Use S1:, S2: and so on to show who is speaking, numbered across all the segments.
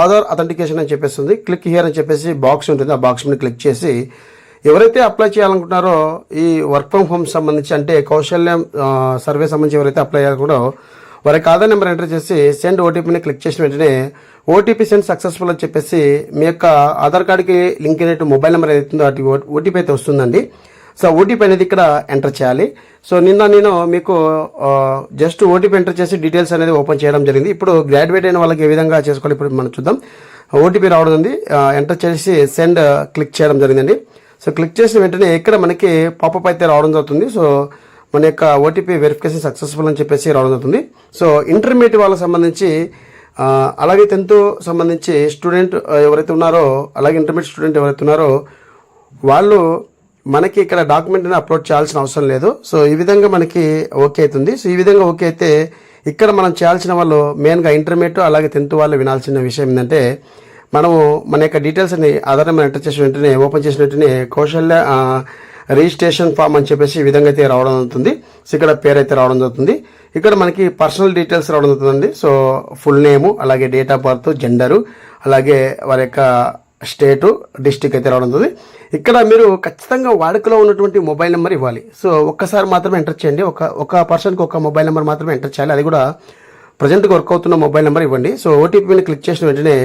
S1: Aadhaar authentication అని చెప్పేస్తుంది. Click here అని చెప్పేసి బాక్స్ ఉంటుంది. ఆ బాక్స్ మీద క్లిక్ చేసి ఎవరైతే అప్లై చేయాలనుకుంటున్నారో ఈ వర్క్ ఫ్రమ్ హోమ్ సంబంధించి అంటే కౌశల్యం సర్వే సంబంధించి ఎవరైతే అప్లై చేయాలనుకుంటారో వారికి ఆధార్ నెంబర్ ఎంటర్ చేసి సెండ్ ఓటీపీని క్లిక్ చేసిన వెంటనే ఓటీపీ సెండ్ సక్సెస్ఫుల్ అని చెప్పేసి మీ యొక్క ఆధార్ కార్డుకి లింక్ అయినట్టు మొబైల్ నెంబర్ ఏదైతుందో అటు ఓటీపీ అయితే వస్తుందండి. సో ఓటీపీ అనేది ఇక్కడ ఎంటర్ చేయాలి. సో నేను మీకు జస్ట్ ఓటీపీ ఎంటర్ చేసి డీటెయిల్స్ అనేది ఓపెన్ చేయడం జరిగింది. ఇప్పుడు గ్రాడ్యుయేట్ అయిన వాళ్ళకి ఏ విధంగా చేసుకోవాలి ఇప్పుడు మనం చూద్దాం. ఓటీపీ రావడం ఉంది, ఎంటర్ చేసి సెండ్ క్లిక్ చేయడం జరిగిందండి. సో క్లిక్ చేసిన వెంటనే ఇక్కడ మనకి పాపప్ అయితే రావడం జరుగుతుంది. సో మన యొక్క ఓటీపీ వెరిఫికేషన్ సక్సెస్ఫుల్ అని చెప్పేసి రావడం జరుగుతుంది. సో ఇంటర్మీడియట్ వాళ్ళకి సంబంధించి అలాగే 10th సంబంధించి స్టూడెంట్ ఎవరైతే ఉన్నారో అలాగే ఇంటర్మీడియట్ స్టూడెంట్ ఎవరైతే ఉన్నారో వాళ్ళు మనకి ఇక్కడ డాక్యుమెంట్ని అప్లోడ్ చేయాల్సిన అవసరం లేదు. సో ఈ విధంగా మనకి ఓకే అవుతుంది. సో ఈ విధంగా ఓకే అయితే ఇక్కడ మనం చేయాల్సిన వాళ్ళు మెయిన్గా ఇంటర్మీడియట్ అలాగే 10th వాళ్ళు వినాల్సిన విషయం ఏంటంటే మనము మన యొక్క డీటెయిల్స్ అని ఆధార్ నెంబర్ ఎంటర్ చేసిన వెంటనే ఓపెన్ చేసిన వెంటనే కౌశల్య రిజిస్ట్రేషన్ ఫామ్ అని చెప్పేసి ఈ విధంగా అయితే రావడం జరుగుతుంది. సో ఇక్కడ పేరు అయితే రావడం జరుగుతుంది. ఇక్కడ మనకి పర్సనల్ డీటెయిల్స్ రావడం జరుగుతుందండి. సో ఫుల్ నేము అలాగే డేట్ ఆఫ్ బర్త్, జెండరు, అలాగే వారి యొక్క స్టేటు, డిస్టిక్ అయితే రావడం జరుగుతుంది. ఇక్కడ మీరు ఖచ్చితంగా వాడుకలో ఉన్నటువంటి మొబైల్ నెంబర్ ఇవ్వాలి. సో ఒక్కసారి మాత్రమే ఎంటర్ చేయండి. ఒక పర్సన్కి ఒక మొబైల్ నెంబర్ మాత్రమే ఎంటర్ చేయాలి. అది కూడా ప్రజెంట్గా వర్క్ అవుతున్న మొబైల్ నెంబర్ ఇవ్వండి. సో ఓటీపీని క్లిక్ చేసిన వెంటనే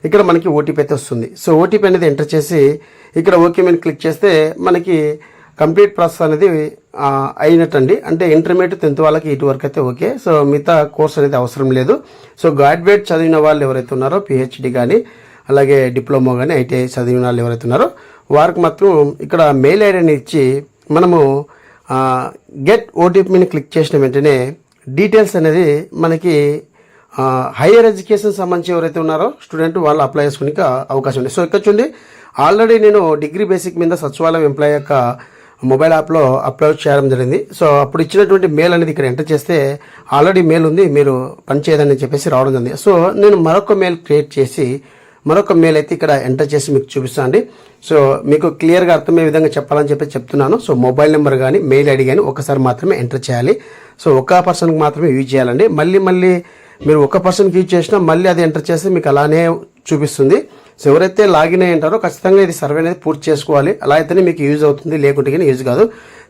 S1: ఇక్కడ మనకి ఓటీపీ అయితే వస్తుంది. సో ఓటీపీ అనేది ఎంటర్ చేసి ఇక్కడ ఓకే మీద క్లిక్ చేస్తే మనకి కంప్లీట్ ప్రాసెస్ అనేది అయినట్టండి. అంటే ఇంటర్మీడియట్ 10th వాళ్ళకి ఇటు వరకు అయితే ఓకే. సో మిగతా కోర్స్ అనేది అవసరం లేదు. సో గ్రాడ్యుయేట్ చదివిన వాళ్ళు ఎవరైతే ఉన్నారో పిహెచ్డి కానీ అలాగే డిప్లొమా కానీ ఐటీఐ చదివిన వాళ్ళు ఎవరైతే ఉన్నారో వారికి మాత్రం ఇక్కడ మెయిల్ ఐడిని ఇచ్చి మనము గెట్ ఓటీపీని క్లిక్ చేసిన వెంటనే డీటెయిల్స్ అనేది మనకి హైయర్ ఎడ్యుకేషన్ సంబంధించి ఎవరైతే ఉన్నారో స్టూడెంట్ వాళ్ళు అప్లై చేసుకునే అవకాశం ఉంది. సో ఇక్కడ చూడండి ఆల్రెడీ నేను డిగ్రీ బేసిక్ మీద సచివాలయం ఎంప్లాయ్ యొక్క మొబైల్ యాప్లో అప్లోడ్ చేయడం జరిగింది. సో అప్పుడు ఇచ్చినటువంటి మెయిల్ అనేది ఇక్కడ ఎంటర్ చేస్తే ఆల్రెడీ మెయిల్ ఉంది, మీరు పనిచేయదని చెప్పేసి రావడం జరిగింది. సో నేను మరొక మెయిల్ క్రియేట్ చేసి మరొక మెయిల్ అయితే ఇక్కడ ఎంటర్ చేసి మీకు చూపిస్తాను అండి. సో మీకు క్లియర్గా అర్థమయ్యే విధంగా చెప్పాలని చెప్పి చెప్తున్నాను. సో మొబైల్ నెంబర్ కానీ మెయిల్ ఐడి కానీ ఒకసారి మాత్రమే ఎంటర్ చేయాలి. సో ఒక పర్సన్కి మాత్రమే యూజ్ చేయాలండి. మళ్ళీ మీరు ఒక పర్సన్కి యూజ్ చేసినా మళ్ళీ అది ఎంటర్ చేస్తే మీకు అలానే చూపిస్తుంది. సో ఎవరైతే లాగిన్ అయ్యి ఉంటారో ఖచ్చితంగా ఇది సర్వే అనేది పూర్తి చేసుకోవాలి. అలా అయితేనే మీకు యూజ్ అవుతుంది, లేకుంటే కానీ యూజ్ కాదు.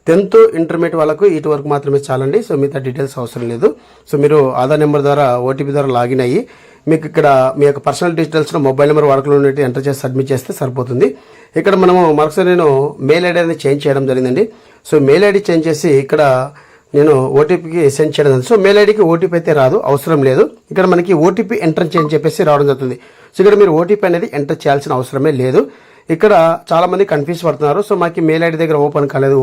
S1: 10th ఇంటర్మీడియట్ వాళ్ళకు ఇటు వరకు మాత్రమే చాలండి. సో మిగతా డీటెయిల్స్ అవసరం లేదు. సో మీరు ఆధార్ నెంబర్ ద్వారా ఓటీపీ ద్వారా లాగిన్ అయ్యి మీకు ఇక్కడ మీ యొక్క పర్సనల్ డీటెయిల్స్లో మొబైల్ నెంబర్ వాడుకలో ఉన్నట్టు ఎంటర్ చేసి సబ్మిట్ చేస్తే సరిపోతుంది. ఇక్కడ మనము మరొకసారి నేను మెయిల్ ఐడి అనేది చేంజ్ చేయడం జరిగిందండి. సో మెయిల్ ఐడి చేంజ్ చేసి ఇక్కడ నేను ఓటీపీకి సెండ్ చేయడం జరిగింది. సో మెయిల్ ఐడికి ఓటీపీ అయితే రాదు, అవసరం లేదు. ఇక్కడ మనకి ఓటీపీ ఎంటర్ చేయని చెప్పేసి రావడం జరుగుతుంది. సో ఇక్కడ మీరు ఓటీపీ అనేది ఎంటర్ చేయాల్సిన అవసరమే లేదు. ఇక్కడ చాలామంది కన్ఫ్యూజ్ పడుతున్నారు. సో మాకు మెయిల్ ఐడి దగ్గర ఓపెన్ కాలేదు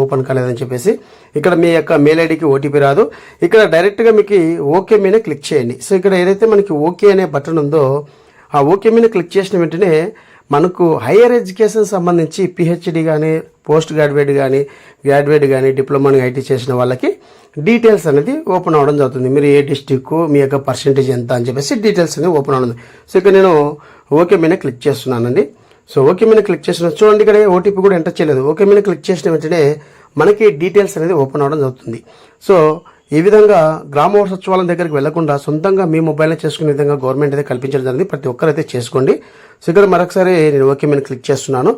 S1: అని చెప్పేసి ఇక్కడ మీ యొక్క మెయిల్ ఐడికి ఓటీపీ రాదు. ఇక్కడ డైరెక్ట్గా మీకు ఓకే మీద క్లిక్ చేయండి. సో ఇక్కడ ఏదైతే మనకి ఓకే అనే బటన్ ఉందో ఆ ఓకే మీద క్లిక్ చేసిన వెంటనే మనకు హైయర్ ఎడ్యుకేషన్ సంబంధించి పిహెచ్డి కానీ పోస్ట్ గ్రాడ్యుయేట్ కానీ డిప్లొమా ఐటీ చేసిన వాళ్ళకి డీటెయిల్స్ అనేది ఓపెన్ అవ్వడం జరుగుతుంది. మీరు ఏ డిస్టిక్, మీ యొక్క పర్సెంటేజ్ ఎంత అని చెప్పేసి డీటెయిల్స్ అనేది ఓపెన్ అవ్వడం. సో ఇక్కడ నేను ఓకే మీద క్లిక్ చేస్తున్నానండి. సో ఓకే మీద క్లిక్ చేసిన చూడండి ఇక్కడ ఓటీపీ కూడా ఎంటర్ చేయలేదు. ఓకే మీద క్లిక్ చేసిన వెంటనే మనకి డీటెయిల్స్ అనేది ఓపెన్ అవ్వడం జరుగుతుంది. సో ఈ విధంగా గ్రామ సచివాలయం దగ్గరికి వెళ్లకుండా సొంతంగా మీ మొబైల్లో చేసుకునే విధంగా గవర్నమెంట్ అయితే కల్పించడం జరిగింది. ప్రతి ఒక్కరైతే చేసుకోండి. సో ఇక్కడ మరొకసారి నేను ఓకే మీద క్లిక్ చేస్తున్నాను.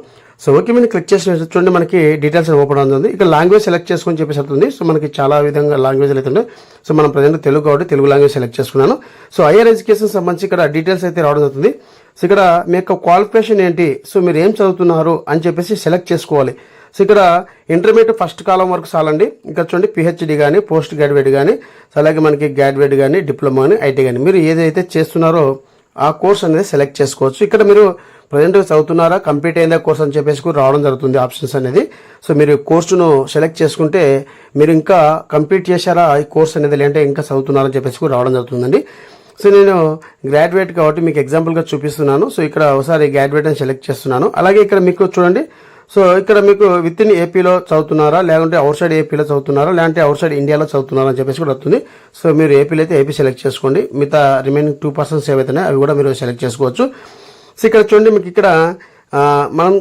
S1: సో ఓకే మీద క్లిక్ చేసిన చూడండి మనకి డీటెయిల్స్ ఓపెన్ అవుతుంది. ఇక్కడ లాంగ్వేజ్ సెలెక్ట్ చేసుకొని చెప్పేసి అవుతుంది. సో మనకి చాలా విధంగా లాంగ్వేజ్ అయితే ఉన్నాయి. సో మనం ప్రజెంట్ తెలుగు కాబట్టి తెలుగు లాంగ్వేజ్ సెలెక్ట్ చేసుకున్నాను. సో హైయర్ ఎడ్యుకేషన్ సంబంధించి ఇక్కడ డీటెయిల్స్ అయితే రావడం అవుతుంది. సో ఇక్కడ మీ యొక్క క్వాలిఫికేషన్ ఏంటి, సో మీరు ఏం చదువుతున్నారు అని చెప్పేసి సెలెక్ట్ చేసుకోవాలి. సో ఇక్కడ ఇంటర్మీడియట్ ఫస్ట్ కాలం వరకు చాలండి. ఇక్కడ చూడండి పిహెచ్డి కానీ పోస్ట్ గ్రాడ్యుయేట్ కానీ అలాగే మనకి గ్రాడ్యుయేట్ కానీ డిప్లొమా కానీ ఐటీ కానీ మీరు ఏదైతే చేస్తున్నారో ఆ కోర్స్ అనేది సెలెక్ట్ చేసుకోవచ్చు. ఇక్కడ మీరు ప్రజెంట్ చదువుతున్నారా, కంప్లీట్ అయిందా కోర్స్ అని చెప్పేసి కూడా రావడం జరుగుతుంది ఆప్షన్స్ అనేది. సో మీరు కోర్సును సెలెక్ట్ చేసుకుంటే మీరు ఇంకా కంప్లీట్ చేశారా ఈ కోర్స్ అనేది, లేదంటే ఇంకా చదువుతున్నారని చెప్పేసి కూడా రావడం జరుగుతుందండి. సో నేను గ్రాడ్యుయేట్ కాబట్టి మీకు ఎగ్జాంపుల్గా చూపిస్తున్నాను. సో ఇక్కడ ఒకసారి గ్రాడ్యుయేట్ అని సెలెక్ట్ చేస్తున్నాను. అలాగే ఇక్కడ మీకు చూడండి, సో ఇక్కడ మీకు విత్ ఇన్ ఏపీలో చదువుతున్నారా, లేకుంటే అవుట్ సైడ్ ఏపీలో చదువుతున్నారా, లేదంటే అవుట్ సైడ్ ఇండియాలో చదువుతున్నారా అని చెప్పేసి కూడా వస్తుంది. సో మీరు ఏపీలో అయితే ఏపీ సెలెక్ట్ చేసుకోండి. మిగతా రిమైనింగ్ 2% ఏవైతున్నాయి అవి కూడా మీరు సెలెక్ట్ చేసుకోవచ్చు. సో ఇక్కడ చూడండి మీకు ఇక్కడ మనం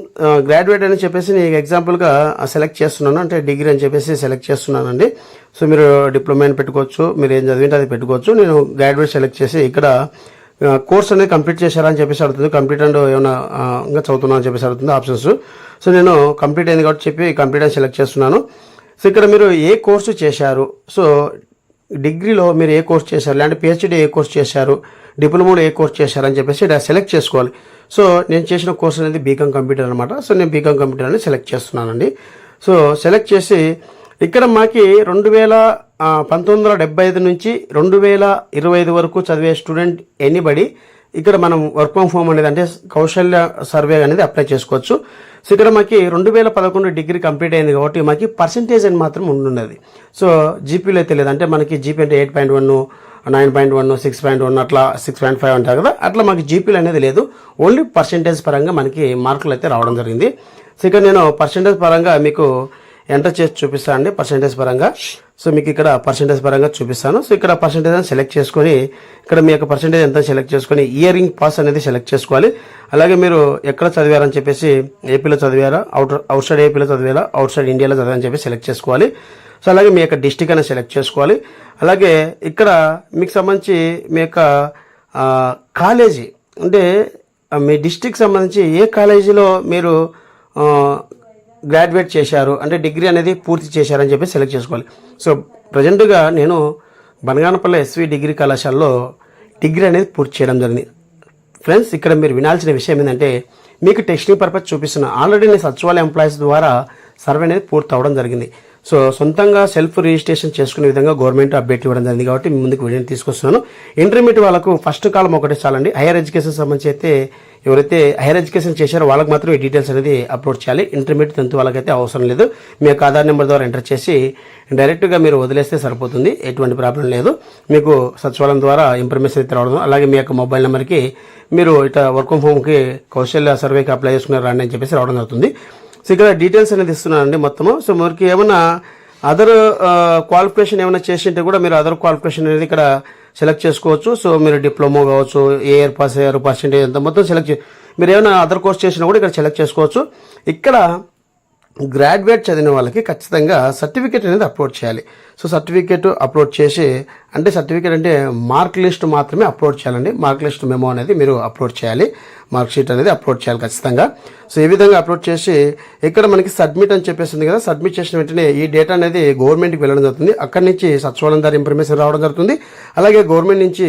S1: గ్రాడ్యుయేట్ అని చెప్పేసి నేను ఎగ్జాంపుల్గా సెలెక్ట్ చేస్తున్నాను, అంటే డిగ్రీ అని చెప్పేసి సెలెక్ట్ చేస్తున్నానండి. సో మీరు డిప్లొమా అని పెట్టుకోవచ్చు, మీరు ఏం చదివింటే అది పెట్టుకోవచ్చు. నేను గ్రాడ్యుయేట్ సెలెక్ట్ చేసి ఇక్కడ కోర్స్ అనేది కంప్లీట్ చేశారా అని చెప్పేసి అడుగుతుంది. కంప్లీట్ అండ్ ఏమైనా ఇంకా చదువుతున్నా అని చెప్పేసి అడుగుతుంది ఆప్షన్స్. సో నేను కంప్లీట్ అయింది కాబట్టి చెప్పి కంప్లీట్ అని సెలెక్ట్ చేస్తున్నాను. సో ఇక్కడ మీరు ఏ కోర్సు చేశారు, సో డిగ్రీలో మీరు ఏ కోర్స్ చేశారు, లేదంటే పిహెచ్డీ ఏ కోర్స్ చేశారు, డిప్లొమాలో ఏ కోర్స్ చేశారు అని చెప్పేసి ఇక్కడ సెలెక్ట్ చేసుకోవాలి. సో నేను చేసిన కోర్స్ అనేది బీకామ్ కంప్యూటర్ అనమాట. సో నేను బీకామ్ కంప్యూటర్ అనేది సెలెక్ట్ చేస్తున్నానండి. సో సెలెక్ట్ చేసి ఇక్కడ మాకి 1975 నుంచి 2025 వరకు చదివే స్టూడెంట్ ఎనీబడి ఇక్కడ మనం వర్క్ ఫ్రమ్ హోమ్ అనేది అంటే కౌశల్య సర్వే అనేది అప్లై చేసుకోవచ్చు. సో ఇక్కడ మాకి 2011 డిగ్రీ కంప్లీట్ అయింది కాబట్టి మాకి పర్సంటేజ్ అని మాత్రం ఉండున్నది. సో జీపీలో అయితే లేదు, అంటే మనకి జీపీ అంటే 8.1, 9.1, 6.1 అట్లా 6.5 అంటారు కదా, అట్లా మాకు జీపీలు అనేది లేదు. ఓన్లీ పర్సంటేజ్ పరంగా మనకి మార్కులు అయితే రావడం జరిగింది. సో ఇక్కడ నేను పర్సంటేజ్ పరంగా మీకు ఎంటర్ చేసి చూపిస్తాను అండి. పర్సంటేజ్ పరంగా సో మీకు ఇక్కడ పర్సంటేజ్ పరంగా చూపిస్తాను. సో ఇక్కడ పర్సంటేజ్ అని సెలెక్ట్ చేసుకొని ఇక్కడ మీ యొక్క పర్సంటేజ్ ఎంత సెలెక్ట్ చేసుకొని ఇయరింగ్ పాస్ అనేది సెలెక్ట్ చేసుకోవాలి. అలాగే మీరు ఎక్కడ చదివారని చెప్పేసి ఏపీలో చదివారా, అవుట్ సైడ్ ఏపీలో చదివారా, అవుట్ సైడ్ ఇండియాలో చదివారని చెప్పి సెలెక్ట్ చేసుకోవాలి. సో అలాగే మీ యొక్క డిస్టిక్ అనేది సెలెక్ట్ చేసుకోవాలి. అలాగే ఇక్కడ మీకు సంబంధించి మీ యొక్క కాలేజీ అంటే మీ డిస్టిక్ సంబంధించి ఏ కాలేజీలో మీరు గ్రాడ్యుయేట్ చేశారు అంటే డిగ్రీ అనేది పూర్తి చేశారని చెప్పి సెలెక్ట్ చేసుకోవాలి. సో ప్రజెంట్గా నేను బనగానపల్లి ఎస్వి డిగ్రీ కళాశాలలో డిగ్రీ అనేది పూర్తి చేయడం జరిగింది. ఫ్రెండ్స్ ఇక్కడ మీరు వినాల్సిన విషయం ఏంటంటే మీకు టెస్టింగ్ పర్పస్ చూపిస్తున్న ఆల్రెడీ నేను సచివాలయ ఎంప్లాయీస్ ద్వారా సర్వే అనేది పూర్తి అవ్వడం జరిగింది. సో సొంతంగా సెల్ఫ్ రిజిస్ట్రేషన్ చేసుకునే విధంగా గవర్నమెంట్ అప్డేట్ ఇవ్వడం జరిగింది కాబట్టి మీ ముందుకు వీడియోని తీసుకొస్తున్నాను. ఇంటర్మీడియట్ వాళ్ళకు ఫస్ట్ కాలం ఒకటే చాలండి. హైయర్ ఎడ్యుకేషన్ సంబంధించి అయితే ఎవరైతే హైయర్ ఎడ్యుకేషన్ చేశారో వాళ్ళకి మాత్రం ఈ డీటెయిల్స్ అనేది అప్లోడ్ చేయాలి. ఇంటర్మీడియట్ 10th వాళ్ళకైతే అవసరం లేదు. మీ యొక్క ఆధార్ నెంబర్ ద్వారా ఎంటర్ చేసి డైరెక్ట్గా మీరు వదిలేస్తే సరిపోతుంది, ఎటువంటి ప్రాబ్లం లేదు. మీకు సచివాలయం ద్వారా ఇన్ఫర్మేషన్ అయితే రావడం, అలాగే మీ యొక్క మొబైల్ నెంబర్కి మీరు ఇట్లా వర్క్ ఫ్రమ్ హోమ్కి కౌశల్య సర్వేకి అప్లై చేసుకున్నారు రండి అని చెప్పేసి రావడం జరుగుతుంది. సో ఇక్కడ డీటెయిల్స్ అనేది ఇస్తున్నానండి మొత్తము. సో మీకు ఏమైనా అదర్ క్వాలిఫికేషన్ ఏమైనా చేసింటే కూడా మీరు అదర్ క్వాలిఫికేషన్ అనేది ఇక్కడ సెలెక్ట్ చేసుకోవచ్చు. సో మీరు డిప్లొమా కావచ్చు, ఏ ఇయర్ పాస్ అయ్యారు, పర్సెంటేజ్ ఎంత మొత్తం సెలెక్ట్ మీరు ఏమైనా అదర్ కోర్స్ చేసినా కూడా ఇక్కడ సెలెక్ట్ చేసుకోవచ్చు. ఇక్కడ గ్రాడ్యుయేట్ చదివిన వాళ్ళకి ఖచ్చితంగా సర్టిఫికేట్ అనేది అప్లోడ్ చేయాలి. సో సర్టిఫికేట్ అప్లోడ్ చేసి అంటే సర్టిఫికేట్ అంటే మార్క్ లిస్ట్ మాత్రమే అప్లోడ్ చేయాలండి. మార్క్ లిస్ట్ మెమో అనేది మీరు అప్లోడ్ చేయాలి, మార్క్ షీట్ అనేది అప్లోడ్ చేయాలి ఖచ్చితంగా. సో ఈ విధంగా అప్లోడ్ చేసి ఇక్కడ మనకి సబ్మిట్ అని చెప్పేసింది కదా, సబ్మిట్ చేసిన వెంటనే ఈ డేటా అనేది గవర్నమెంట్కి వెళ్ళడం జరుగుతుంది. అక్కడి నుంచి సచివాలయం ద్వారా ఇన్ఫర్మేషన్ రావడం జరుగుతుంది. అలాగే గవర్నమెంట్ నుంచి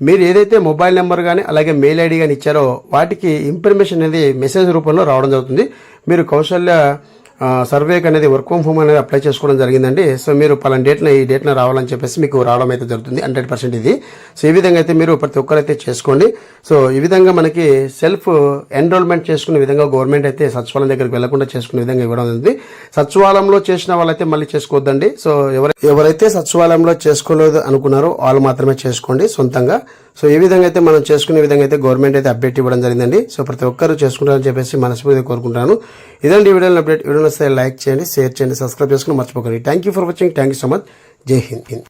S1: మీరు ఏదైతే మొబైల్ నెంబర్ కానీ అలాగే మెయిల్ ఐడి కానీ ఇచ్చారో వాటికి ఇన్ఫర్మేషన్ అనేది మెసేజ్ రూపంలో రావడం జరుగుతుంది. మీరు కౌశల్య సర్వేకి అనేది వర్క్ ఫ్రమ్ హోమ్ అనేది అప్లై చేసుకోవడం జరిగిందండి. సో మీరు పలానా ఈ డేట్న రావాలని చెప్పేసి మీకు రావడం అయితే జరుగుతుంది 100% ఇది. సో ఈ విధంగా అయితే మీరు ప్రతి ఒక్కరైతే చేసుకోండి. సో ఈ విధంగా మనకి సెల్ఫ్ ఎన్రోల్మెంట్ చేసుకునే విధంగా గవర్నమెంట్ అయితే సచివాలయం దగ్గరికి వెళ్లకుండా చేసుకునే విధంగా ఇవ్వడం ఉంది. సచివాలయంలో చేసిన వాళ్ళైతే మళ్ళీ చేసుకోవద్దండి. సో ఎవరైతే సచివాలయంలో చేసుకోలేదు అనుకున్నారో వాళ్ళు మాత్రమే చేసుకోండి సొంతంగా. సో ఈ విధంగా అయితే మనం చేసుకునే విధంగా అయితే గవర్నమెంట్ అయితే అప్డేట్ ఇవ్వడం జరిగిందండి. సో ప్రతి ఒక్కరు చేసుకుంటారని చెప్పేసి మనస్ఫూర్తిగా కోరుకుంటాను. ఇదండి వీడియోలో అప్డేట్. వీడియోలో లైక్ చేయండి, షేర్ చేయండి, సబ్స్క్రైబ్ చేసుకుని మర్చిపోకండి. Thank you for watching. Thank you so much. జై హింద్.